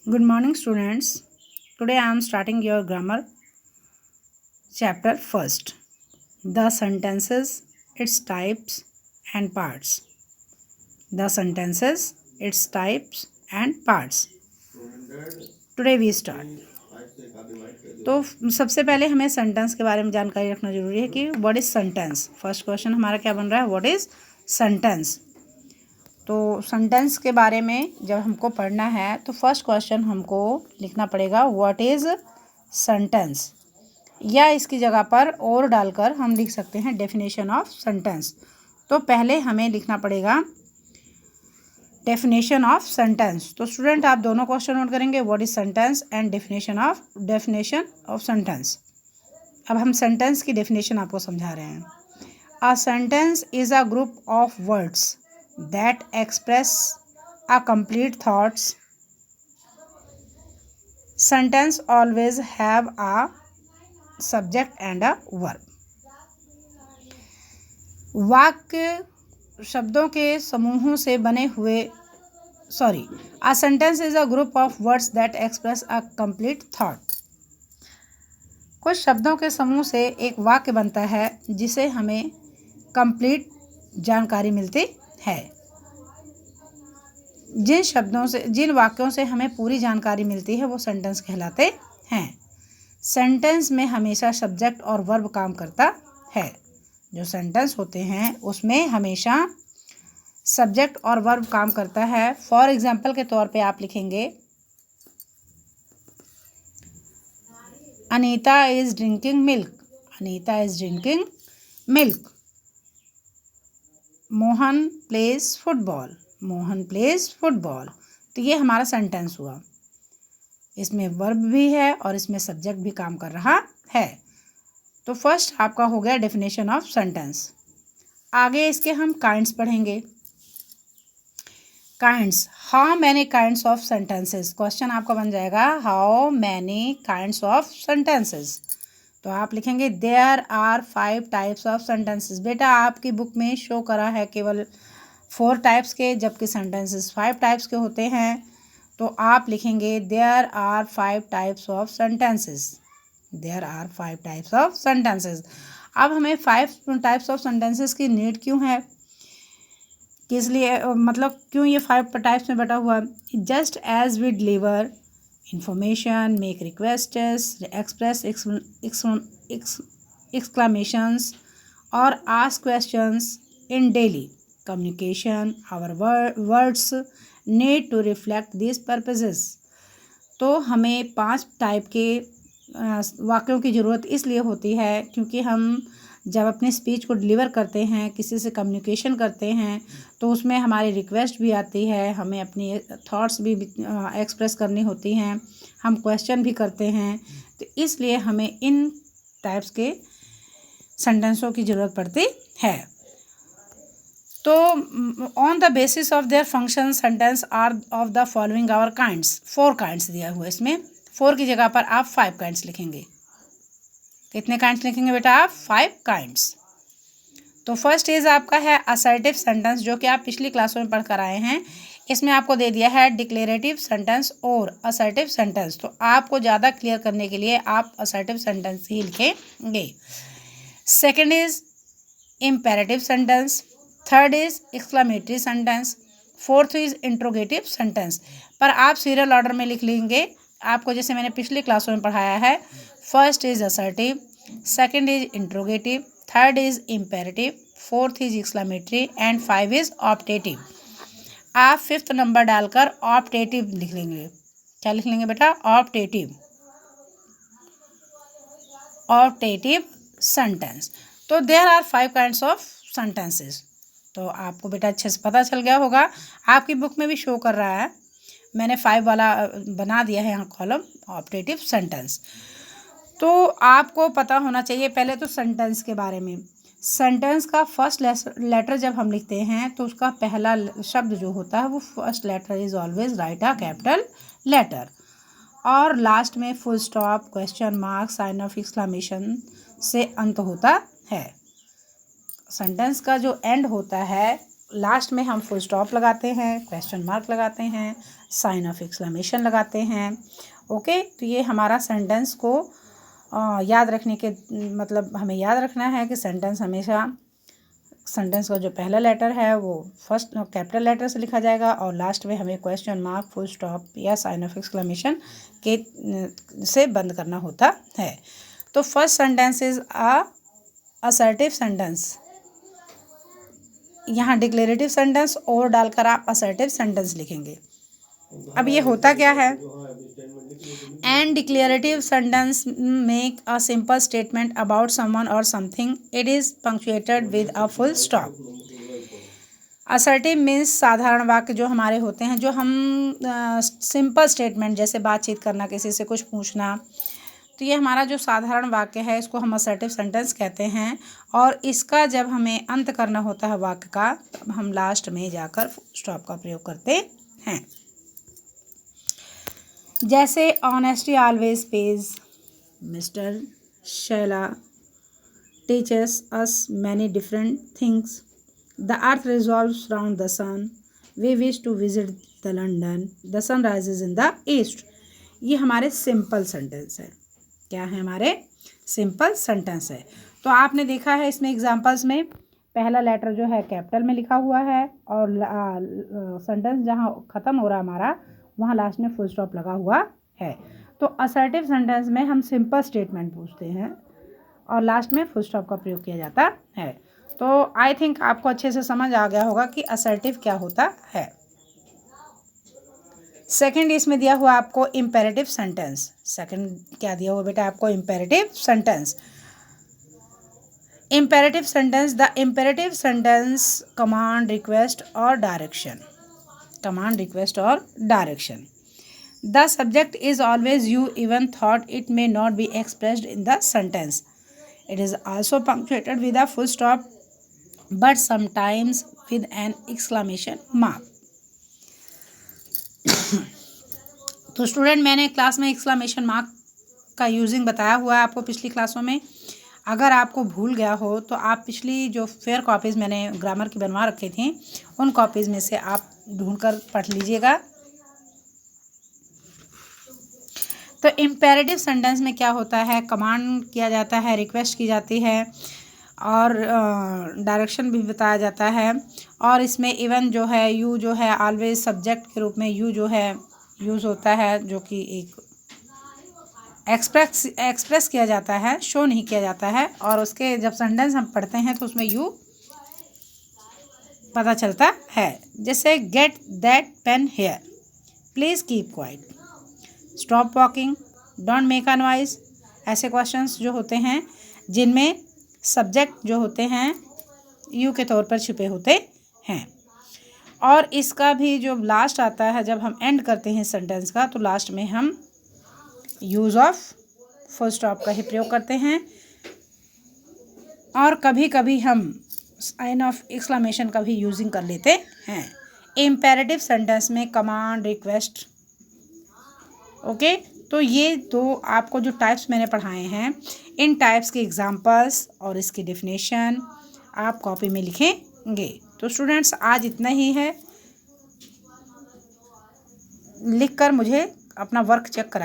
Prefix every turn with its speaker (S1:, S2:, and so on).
S1: Good morning, students. Today I am starting your grammar chapter first. The sentences, its types and parts. The sentences, its types and parts. Today we start. तो सबसे पहले हमें sentence के बारे में जानकारी रखना जरूरी है कि what is sentence. First question हमारा क्या बन रहा है, व्हाट इज सेंटेंस। तो सेंटेंस के बारे में जब हमको पढ़ना है तो फर्स्ट क्वेश्चन हमको लिखना पड़ेगा व्हाट इज सेंटेंस, या इसकी जगह पर और डालकर हम लिख सकते हैं डेफिनेशन ऑफ सेंटेंस। तो पहले हमें लिखना पड़ेगा डेफिनेशन ऑफ सेंटेंस। तो स्टूडेंट आप दोनों क्वेश्चन नोट करेंगे, what is sentence and definition of sentence. अब हम सेंटेंस की डेफिनेशन आपको समझा रहे हैं। A sentence is a group of words that express a complete thoughts. Sentence always have a subject and a verb. वाक्य शब्दों के समूहों से बने हुए a sentence is a group of words that express a complete thought. कुछ शब्दों के समूह से एक वाक्य बनता है जिसे हमें कंप्लीट जानकारी मिलती है। जिन वाक्यों से हमें पूरी जानकारी मिलती है वो सेंटेंस कहलाते हैं। सेंटेंस में हमेशा सब्जेक्ट और वर्ब काम करता है। जो सेंटेंस होते हैं उसमें हमेशा सब्जेक्ट और वर्ब काम करता है। फॉर एग्जाम्पल के तौर पे आप लिखेंगे Anita is drinking milk. Anita is drinking milk. Mohan plays football. Mohan plays football. तो ये हमारा सेंटेंस हुआ। इसमें वर्ब भी है और इसमें सब्जेक्ट भी काम कर रहा है। तो फर्स्ट आपका हो गया डेफिनेशन ऑफ सेंटेंस। आगे इसके हम काइंड्स पढ़ेंगे। Kinds, how many kinds of sentences. Question आपका बन जाएगा how many kinds of sentences. तो आप लिखेंगे there are 5 types of sentences. बेटा आपकी बुक में शो करा है केवल 4 टाइप्स के, जबकि सेंटेंसेस 5 टाइप्स के होते हैं। तो आप लिखेंगे there are 5 types of sentences. There are 5 types of sentences. अब हमें 5 टाइप्स ऑफ सेंटेंसेस की नीड क्यों है, किस लिए, मतलब क्यों ये 5 टाइप्स में बटा हुआ। Just as we deliver information, make requests, express exclamations or ask questions in daily communication, our words need to reflect these purposes. तो हमें 5 टाइप के वाक्यों की ज़रूरत इसलिए होती है क्योंकि हम जब अपनी स्पीच को डिलीवर करते हैं, किसी से कम्युनिकेशन करते हैं, तो उसमें हमारी रिक्वेस्ट भी आती है, हमें अपनी थॉट्स भी एक्सप्रेस करनी होती हैं, हम क्वेश्चन भी करते हैं। तो इसलिए हमें इन टाइप्स के सेंटेंसों की ज़रूरत पड़ती है। तो on the basis of their function sentence are of the following our kinds. 4 kinds दिया हुआ है इसमें। 4 की जगह पर आप 5 काइंड्स लिखेंगे। कितने काइंड्स लिखेंगे बेटा आप? 5 काइंड्स। तो फर्स्ट इज आपका है असर्टिव सेंटेंस, जो कि आप पिछली क्लासों में पढ़ कर आए हैं। इसमें आपको दे दिया है डिक्लेरेटिव सेंटेंस और असर्टिव सेंटेंस। तो आपको ज़्यादा क्लियर करने के लिए आप असर्टिव सेंटेंस ही लिखेंगे। Second is imperative sentence. Third is exclamatory sentence. Fourth is interrogative sentence. पर आप सीरियल ऑर्डर में लिख लेंगे, आपको जैसे मैंने पिछली क्लासों में पढ़ाया है। First is assertive, second is interrogative, third is imperative, fourth is exclamatory and 5 is optative. आप 5th नंबर डालकर ऑप्टेटिव लिख लेंगे। क्या लिख लेंगे बेटा? ऑप्टेटिव। Optative sentence. तो there are 5 kinds of sentences. तो आपको बेटा अच्छे से पता चल गया होगा। आपकी बुक में भी शो कर रहा है, मैंने 5 वाला बना दिया है यहाँ कॉलम, ऑप्टेटिव सेंटेंस। तो आपको पता होना चाहिए पहले तो सेंटेंस के बारे में। सेंटेंस का फर्स्ट लेटर जब हम लिखते हैं तो उसका पहला शब्द जो होता है वो first letter is always write a capital letter, और लास्ट में full stop, question mark, sign of exclamation से अंत होता है। सेंटेंस का जो एंड होता है लास्ट में हम फुल स्टॉप लगाते हैं, क्वेश्चन मार्क लगाते हैं, साइन ऑफ एक्सक्लेमेशन लगाते हैं। ओके, तो ये हमारा सेंटेंस को याद रखने के मतलब हमें याद रखना है कि सेंटेंस हमेशा सेंटेंस का जो पहला लेटर है वो फर्स्ट कैपिटल लेटर से लिखा जाएगा और लास्ट में हमें क्वेश्चन मार्क, फुल स्टॉप या साइन ऑफ एक्सक्लेमेशन के से बंद करना होता है। तो first sentence is assertive sentence. यहाँ डिक्लेरेटिव सेंटेंस और डालकर आप असर्टिव सेंटेंस लिखेंगे। अब ये होता क्या है? And declarative sentence make a simple statement about someone और something, it is punctuated with a full stop. Assertive means साधारण वाक्य जो हमारे होते हैं, जो हम सिंपल स्टेटमेंट जैसे बातचीत करना, किसी से कुछ पूछना, तो ये हमारा जो साधारण वाक्य है इसको हम असर्टिव सेंटेंस कहते हैं। और इसका जब हमें अंत करना होता है वाक्य का, तब हम लास्ट में जाकर स्टॉप का प्रयोग करते हैं। जैसे honesty always pays, mister Shaila teaches us many different things, the earth revolves round the sun, we wish to visit the London, the sun rises in the east. ये हमारे सिंपल सेंटेंस है। क्या है? हमारे सिंपल सेंटेंस है। तो आपने देखा है इसमें एग्जांपल्स में पहला लेटर जो है कैपिटल में लिखा हुआ है और सेंटेंस जहाँ ख़त्म हो रहा है हमारा वहाँ लास्ट में फुल स्टॉप लगा हुआ है। तो असर्टिव सेंटेंस में हम सिंपल स्टेटमेंट पूछते हैं और लास्ट में फुल स्टॉप का प्रयोग किया जाता है। तो आई थिंक आपको अच्छे से समझ आ गया होगा कि असर्टिव क्या होता है। सेकंड इसमें दिया हुआ आपको इम्पेरेटिव सेंटेंस। सेकंड क्या दिया हुआ बेटा आपको? Imperative sentence. Imperative sentence, the imperative sentence command, request और डायरेक्शन। कमांड, रिक्वेस्ट और direction. The subject is always you even thought it may not be expressed in the sentence, it is also punctuated with a full stop but sometimes with an exclamation mark. तो student, मैंने class में exclamation mark का using बताया हुआ है आपको पिछली क्लासों में। अगर आपको भूल गया हो तो आप पिछली जो फेयर कॉपीज़ मैंने ग्रामर की बनवा रखी थी उन कॉपीज़ में से आप ढूंढकर पढ़ लीजिएगा। तो इम्पेरेटिव सेंटेंस में क्या होता है? कमांड किया जाता है, रिक्वेस्ट की जाती है और डायरेक्शन भी बताया जाता है। और इसमें इवन जो है यू जो है ऑलवेज सब्जेक्ट के रूप में यू जो है यूज़ होता है, जो कि एक एक्सप्रेस किया जाता है, शो नहीं किया जाता है। और उसके जब सेंटेंस हम पढ़ते हैं तो उसमें यू पता चलता है। जैसे get that pen here, please keep quiet, stop walking, don't make a noise. ऐसे क्वेश्चंस जो होते हैं जिनमें सब्जेक्ट जो होते हैं यू के तौर पर छुपे होते हैं। और इसका भी जो लास्ट आता है, जब हम एंड करते हैं सेंटेंस का, तो लास्ट में हम यूज़ ऑफ फुल स्टॉप का ही प्रयोग करते हैं। और कभी कभी हम साइन ऑफ एक्सक्लेमेशन का भी यूजिंग कर लेते हैं। इम्पेरेटिव सेंटेंस में कमांड, रिक्वेस्ट। ओके, तो ये दो आपको जो टाइप्स मैंने पढ़ाए हैं, इन टाइप्स के एग्जांपल्स और इसकी डेफिनेशन आप कॉपी में लिखेंगे। तो स्टूडेंट्स, आज इतना ही है। लिखकर मुझे अपना वर्क चेक कराइए।